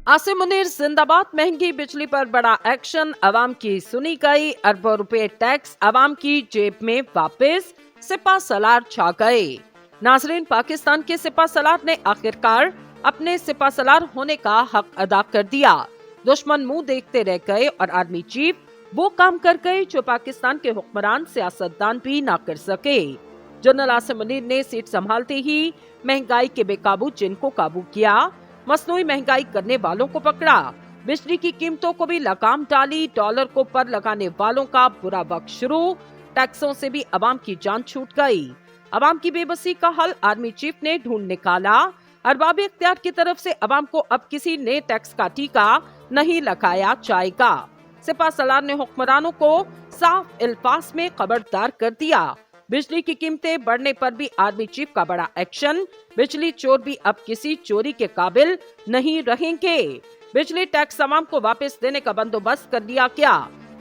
आसिम मुनीर जिंदाबाद। महंगी बिजली पर बड़ा एक्शन, अवाम की सुनी गई। अरबों रुपए टैक्स अवाम की जेब में वापस, सिपा सलार छा गए। नाजरीन, पाकिस्तान के सिपा सलार ने आखिरकार अपने सिपा सलार होने का हक अदा कर दिया। दुश्मन मुंह देखते रह गए और आर्मी चीफ वो काम कर गए जो पाकिस्तान के हुक्मरान सियासतदान भी ना कर सके। जनरल आसिम मुनीर ने सीट संभालते ही महंगाई के बेकाबू जिन को काबू किया, मसनूई महंगाई करने वालों को पकड़ा, बिजली की कीमतों को भी लगाम डाली, डॉलर को पर लगाने वालों का बुरा वक्त शुरू, टैक्सों से भी अवाम की जान छूट गई। अवाम की बेबसी का हल आर्मी चीफ ने ढूंढ निकाला। अरबाब इख्तियार की तरफ से अवाम को अब किसी नए टैक्स का टीका नहीं लगाया जाएगा। सिपा सलार ने हुक्मरानों को साफ अल्फाज में खबरदार कर दिया। बिजली की कीमतें बढ़ने पर भी आर्मी चीफ का बड़ा एक्शन, बिजली चोर भी अब किसी चोरी के काबिल नहीं रहेंगे। बिजली टैक्स अवाम को वापस देने का बंदोबस्त कर लिया क्या,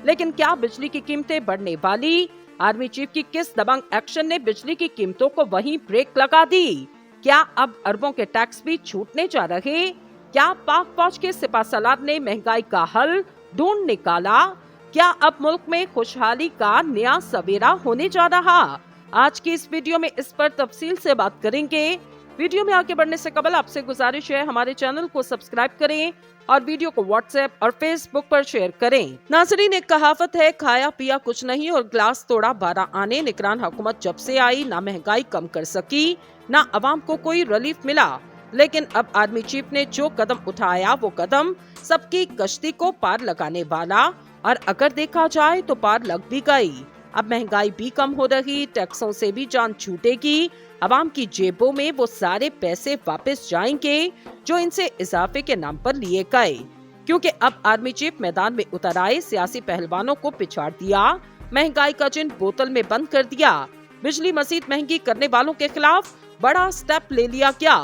लेकिन क्या बिजली की कीमतें बढ़ने वाली? आर्मी चीफ की किस दबंग एक्शन ने बिजली की कीमतों को वहीं ब्रेक लगा दी? क्या अब अरबों के टैक्स भी छूटने जा रहे? क्या पाक फौज के सिपा सलार ने महंगाई का हल ढूंढ निकाला? क्या अब मुल्क में खुशहाली का नया सवेरा होने जा रहा? आज की इस वीडियो में इस पर तफसील से बात करेंगे। वीडियो में आगे बढ़ने से कबल आपसे गुजारिश है, हमारे चैनल को सब्सक्राइब करें और वीडियो को व्हाट्सएप और फेसबुक पर शेयर करें। नाज़रीन, एक कहावत है, खाया पिया कुछ नहीं और ग्लास तोड़ा 12 आने। निगरान हुकूमत जब से आई ना महंगाई कम कर सकी, ना अवाम को कोई रिलीफ मिला। लेकिन अब आर्मी चीफ ने जो कदम उठाया वो कदम सबकी कश्ती को पार लगाने वाला, और अगर देखा जाए तो पार लग भी गई। अब महंगाई भी कम हो रही, टैक्सों से भी जान छूटेगी, अवाम की जेबों में वो सारे पैसे वापस जाएंगे जो इनसे इजाफे के नाम पर लिए गए। क्योंकि अब आर्मी चीफ मैदान में उतर आए, सियासी पहलवानों को पिछाड़ दिया, महंगाई का जिन बोतल में बंद कर दिया। बिजली मजीद महंगी करने वालों के खिलाफ बड़ा स्टेप ले लिया क्या?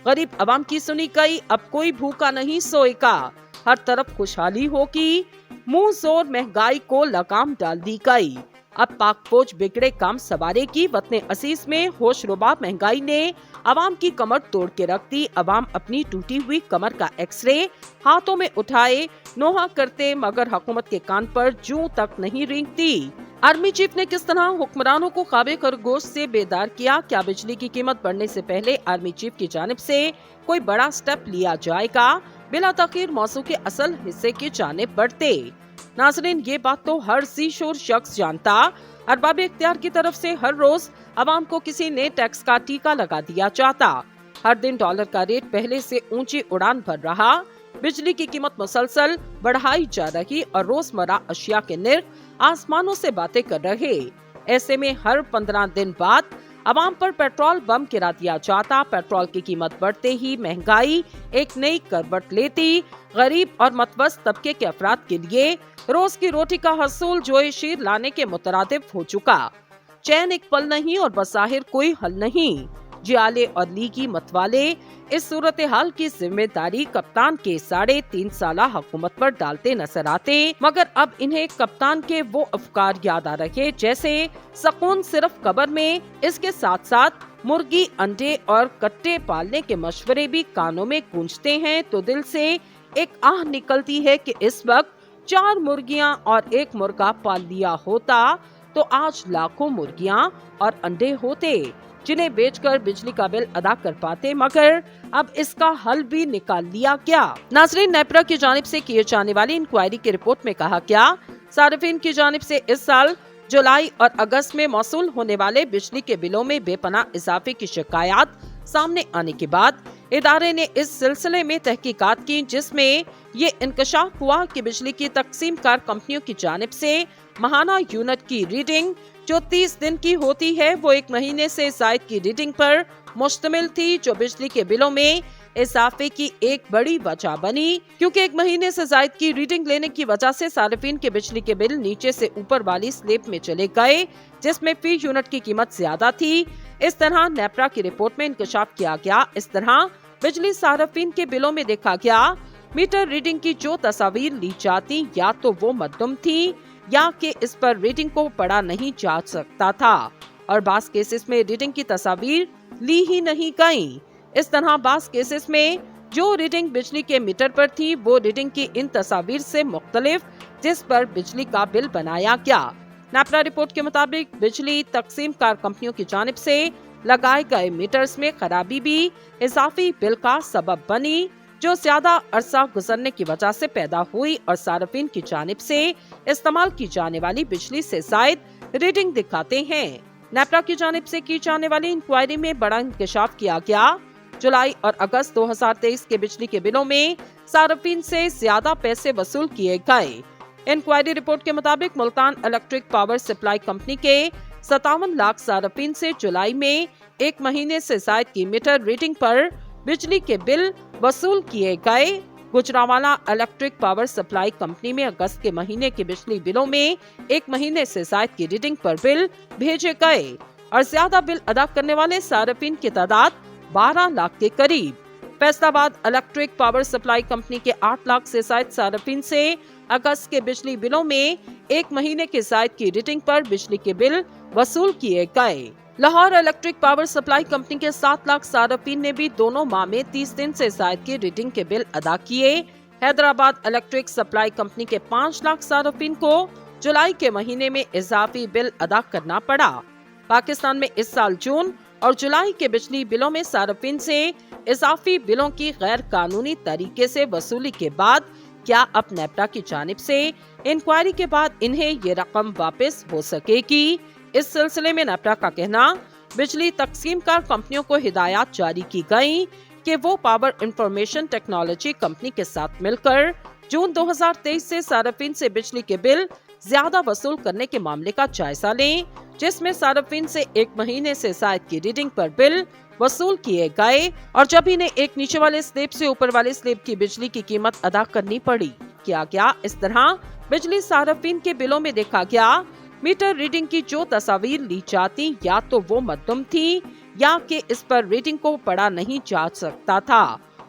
गरीब अवाम की सुनी गई, अब कोई भूखा नहीं सोएगा, हर तरफ खुशहाली होगी, मुंह जोर महंगाई को लगाम डाल दी गई। अब पाक फौज बिगड़े काम सवारेगी। वतन असीस में होशरुबा महंगाई ने अवाम की कमर तोड़ के रख दी। अवाम अपनी टूटी हुई कमर का एक्सरे हाथों में उठाए नोहा करते, मगर हुकूमत के कान पर जूं तक नहीं रेंगती। आर्मी चीफ ने किस तरह हुक्मरानों को ख्वाबे खरगोश से बेदार किया? क्या बिजली की कीमत बढ़ने से पहले आर्मी चीफ की जानिब से कोई बड़ा स्टेप लिया जाएगा? बिला तखीर मौसू के असल हिस्से की जानिब बढ़ते। नाज़रीन, ये बात तो हर सीशोर शख्स जानता। अरबाब इख्तियार की तरफ से हर रोज अवाम को किसी नए टैक्स का टीका लगा दिया जाता। हर दिन डॉलर का रेट पहले से ऊंची उड़ान भर रहा, बिजली की कीमत मुसलसल बढ़ाई जा रही और रोजमर्रा अशिया के निर्ख आसमानों से बातें कर रहे। ऐसे में हर 15 दिन बाद अवाम पर पेट्रोल बम गिरा दिया जाता। पेट्रोल की कीमत बढ़ते ही महंगाई एक नई करवट लेती। गरीब और मतवस्त तबके के अफराद के लिए रोज की रोटी का हसूल जोए शीर लाने के मुतरादिफ हो चुका। चैन एक पल नहीं और बज़ाहिर कोई हल नहीं। जियाले और लीगी मतवाले इस सूरत हाल की जिम्मेदारी कप्तान के 3.5 साला हुकूमत पर डालते नजर आते, मगर अब इन्हें कप्तान के वो अफकार याद आ रहे जैसे सकून सिर्फ कब्र में। इसके साथ साथ मुर्गी, अंडे और कट्टे पालने के मशवरे भी कानों में गूंजते हैं, तो दिल से एक आह निकलती है कि इस वक्त 4 मुर्गियां और 1 मुर्गा पाल लिया होता तो आज लाखों मुर्गियां और अंडे होते जिन्हें बेचकर बिजली का बिल अदा कर पाते। मगर अब इसका हल भी निकाल लिया क्या? नाज़रीन, नेपरा की जानिब से किए जाने वाली इंक्वायरी की रिपोर्ट में कहा क्या, सार्फिन की जानिब से इस साल जुलाई और अगस्त में मौसूल होने वाले बिजली के बिलों में बेपनाह इजाफे की शिकायत सामने आने के बाद इदारे ने इस सिलसिले में तहकीकात की, जिसमें ये इंकशाफ हुआ कि बिजली की तकसीम कार कंपनियों की जानिब से माहाना यूनिट की रीडिंग जो 30 दिन की होती है वो 1 महीने से जायद की रीडिंग पर मुश्तमिल थी, जो बिजली के बिलों में इजाफे की एक बड़ी वजह बनी। क्योंकि 1 महीने से जायद की रीडिंग लेने की वजह से सार्फिन के बिजली के बिल नीचे से ऊपर वाली स्लेब में चले गए, जिसमें फी यूनिट की कीमत ज्यादा थी। इस तरह नेपरा की रिपोर्ट में इंकशाफ किया गया। इस तरह बिजली सार्फिन के बिलों में देखा गया मीटर रीडिंग की जो तस्वीर ली जाती या तो वो मद्दुम थी या कि इस पर रीडिंग को पढ़ा नहीं जा सकता था, और बास केसेस में रीडिंग की तस्वीर ली ही नहीं गई। इस तरह बास केसेस में जो रीडिंग बिजली के मीटर पर थी वो रीडिंग की इन तस्वीर से मुख्तलिफ, जिस पर बिजली का बिल बनाया गया। नेपरा रिपोर्ट के मुताबिक बिजली तकसीम कार कंपनियों की जानिब से लगाए गए मीटर्स में खराबी भी इजाफी बिल का सबब बनी, जो ज्यादा अरसा गुजरने की वजह से पैदा हुई और सार्फिन की जानिब से इस्तेमाल की जाने वाली बिजली से जायद रीडिंग दिखाते हैं। नेपरा की जानिब से की जाने वाली इंक्वायरी में बड़ा इंकशाफ किया गया। जुलाई और अगस्त 2023 के बिजली के बिलों में सार्फिन से ज्यादा पैसे वसूल किए गए। इंक्वायरी रिपोर्ट के मुताबिक Multan electric power supply company के 57 लाख सार्फिन से जुलाई में एक महीने से जायद की मीटर रीडिंग पर बिजली के बिल वसूल किए गए। Gujranwala electric power supply company में अगस्त के महीने के बिजली बिलों में एक महीने से जायद की रीडिंग पर बिल भेजे गए और ज्यादा बिल अदा करने वाले सार्फिन की तादाद 12 लाख के करीब। Faisalabad electric power supply company के 8 लाख से जायद सार्फिन से अगस्त के बिजली बिलों में एक महीने के जायद की रीडिंग पर बिजली के बिल वसूल किए गए। Lahore electric power supply company के 7 लाख सार्फिन ने भी दोनों माह में 30 दिन से जायद की रीडिंग के बिल अदा किए। हैदराबाद इलेक्ट्रिक सप्लाई कंपनी के 5 लाख सार्फिन को जुलाई के महीने में इजाफी बिल अदा करना पड़ा। पाकिस्तान में इस साल जून और जुलाई के बिजली बिलों में सार्फिन से इजाफी बिलों की गैर कानूनी तरीके से वसूली के बाद क्या अब नेपरा की जानिब से इंक्वायरी के बाद इन्हें ये रकम वापस हो सकेगी? इस सिलसिले में नेपरा का कहना, बिजली तकसीमकार कंपनियों को हिदायत जारी की गई कि वो पावर इंफॉर्मेशन टेक्नोलॉजी कंपनी के साथ मिलकर जून 2023 से सार्फिन से बिजली के बिल ज्यादा वसूल करने के मामले का जायजा लें, जिसमें सार्फिन से एक महीने से जायद की रीडिंग पर बिल वसूल किए गए और जब इन्हें एक नीचे वाले स्लैब से ऊपर वाले स्लैब की बिजली की कीमत अदा करनी पड़ी। क्या गया इस तरह बिजली सार्फिन के बिलों में देखा गया मीटर रीडिंग की जो तस्वीर ली जाती या तो वो मद्दुम थी या कि इस पर रीडिंग को पढ़ा नहीं जा सकता था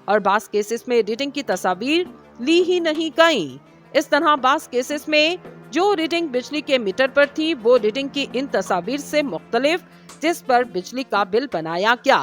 और बास केसेस में रीडिंग की तस्वीर ली ही नहीं गई। इस तरह बास केसेस में जो रीडिंग बिजली के मीटर पर थी वो रीडिंग की इन तस्वीर से मुख्तलिफ, जिस पर बिजली का बिल बनाया गया।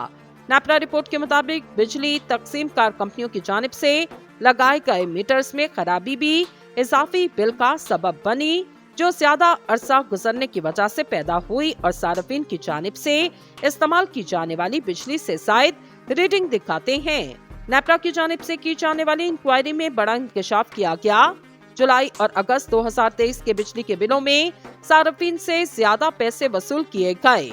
नेपरा रिपोर्ट के मुताबिक बिजली तकसीम कार कंपनियों की जानिब से लगाए गए मीटर्स में खराबी भी इजाफी बिल का सबब बनी, जो ज्यादा अरसा गुजरने की वजह से पैदा हुई और सार्फिन की जानिब से इस्तेमाल की जाने वाली बिजली से जायद रीडिंग दिखाते हैं। नेपरा की जानिब से की जाने वाली इंक्वायरी में बड़ा इंकशाफ किया गया। जुलाई और अगस्त 2023 के बिजली के बिलों में सार्फिन से ज्यादा पैसे वसूल किए गए।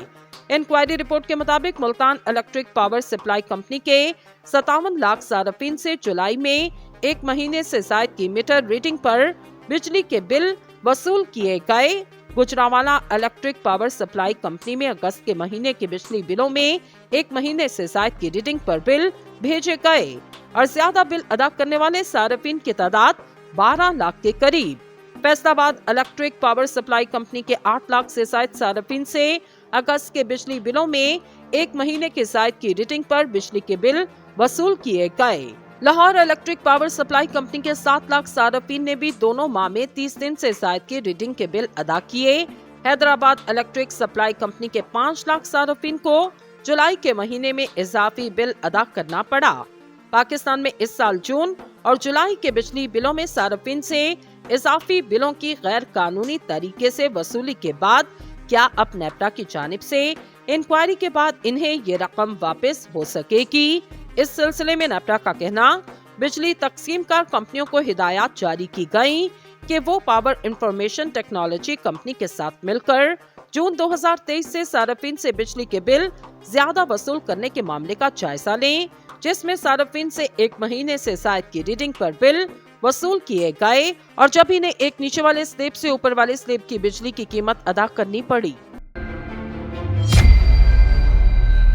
इंक्वायरी रिपोर्ट के मुताबिक Multan electric power supply company के 57 लाख सार्फिन से जुलाई में एक महीने से जायद की मीटर रीडिंग पर बिजली के बिल वसूल किए गए। Gujranwala electric power supply company में अगस्त के महीने के बिजली बिलों में एक महीने से जायद की रीडिंग पर बिल भेजे गए और ज्यादा बिल अदा करने वाले सार्फिन की तादाद 12 लाख के करीब। Faisalabad electric power supply company के 8 लाख से जायद सार्फिन से अगस्त के बिजली बिलों में एक महीने के जायद की रीडिंग पर बिजली के बिल वसूल किए गए। Lahore electric power supply company के 7 लाख सार्फिन ने भी दोनों माह में 30 दिन से जायद की रीडिंग के बिल अदा किए। हैदराबाद इलेक्ट्रिक सप्लाई कंपनी के 5 लाख सार्फिन को जुलाई के महीने में इजाफी बिल अदा करना पड़ा। पाकिस्तान में इस साल जून और जुलाई के बिजली बिलों में सार्फिन से इजाफी बिलों की गैर कानूनी तरीके से वसूली के बाद क्या अब नेपरा की जानिब से इंक्वायरी के बाद इन्हें ये रकम वापस हो सकेगी? इस सिलसिले में नेपरा का कहना, बिजली तकसीमकार कंपनियों को हिदायत जारी की गई कि वो पावर इंफॉर्मेशन टेक्नोलॉजी कंपनी के साथ मिलकर जून 2023 से सार्फिन से बिजली के बिल ज्यादा वसूल करने के मामले का जायजा लें, जिसमें सार्फिन से एक महीने से जायद की रीडिंग पर बिल वसूल किए गए और जब इन्हें एक नीचे वाले स्लैब से ऊपर वाले स्लैब की बिजली की कीमत अदा करनी पड़ी।